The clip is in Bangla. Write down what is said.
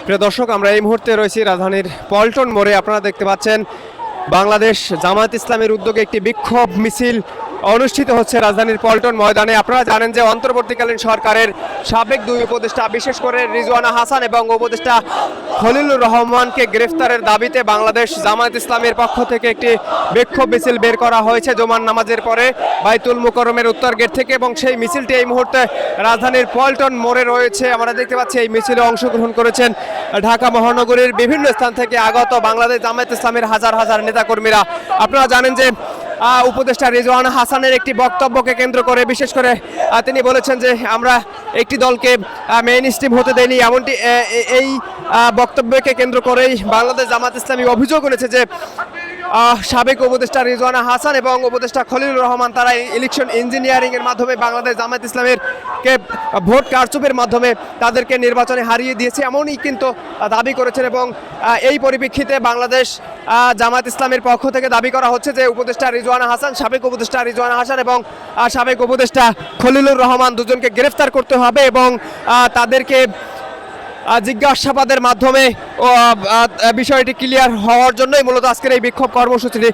প্রিয় দর্শক, আমরা এই মুহূর্তে রয়েছি রাজধানীর পল্টন মোড়ে। আপনারা দেখতে পাচ্ছেন বাংলাদেশ জামায়াত ইসলামের উদ্যোগে একটি বিক্ষোভ মিছিল অনুষ্ঠিত হচ্ছে রাজধানীর পল্টন ময়দানে। আপনারা জানেন যে অন্তর্বর্তীকালীন সরকারের সাবেক দুই উপদেষ্টা, বিশেষ করে রিজওয়ানা হাসান এবং উপদেষ্টা খলিলুর রহমানকে গ্রেফতারের দাবিতে বাংলাদেশ জামায়াত ইসলামের পক্ষ থেকে একটি বিক্ষোভ মিছিল বের করা হয়েছে জুমার নামাজের পরে বাইতুল মুকাররমের উত্তর গেট থেকে, এবং সেই মিছিলটি এই মুহূর্তে রাজধানীর পল্টন মোড়ে রয়েছে। আমরা দেখতে পাচ্ছি এই মিছিলে অংশগ্রহণ করেছেন ঢাকা মহানগরীর বিভিন্ন স্থান থেকে আগত বাংলাদেশ জামায়াত ইসলামের হাজার হাজার নেতাকর্মীরা। আপনারা জানেন যে উপদেষ্টা রিজওয়ানা হাসানের একটি বক্তব্যকে কেন্দ্র করে বিশেষ করে তিনি বলেছেন যে আমরা একটি দলকে মেইন স্ট্রিম হতে দেয়নি, এমনটি এই বক্তব্যকে কেন্দ্র করেই বাংলাদেশ জামায়াত ইসলামী অভিযোগ করেছে যে সাবেক উপদেষ্টা রিজওয়ানা হাসান এবং উপদেষ্টা খলিলুর রহমান তারা ইলেকশন ইঞ্জিনিয়ারিং এর মাধ্যমে বাংলাদেশ জামায়াত ইসলামের কে ভোট কারচুপির মাধ্যমে তাদেরকে নির্বাচনে হারিয়ে দিয়েছে, এমনই কিন্তু দাবি করেছেন। এবং এই পরিপ্রেক্ষিতে বাংলাদেশ জামায়াত ইসলামের পক্ষ থেকে দাবি করা হচ্ছে যে উপদেষ্টা রিজওয়ানা হাসান, সাবেক উপদেষ্টা রিজওয়ানা হাসান এবং সাবেক উপদেষ্টা খলিলুর রহমান দুজনকে গ্রেফতার করতে হবে এবং তাদেরকে জিজ্ঞাসাবাদের মাধ্যমে বিষয়টি ক্লিয়ার হওয়ার জন্যই মূলত আজকের এই বিক্ষোভ কর্মসূচিটি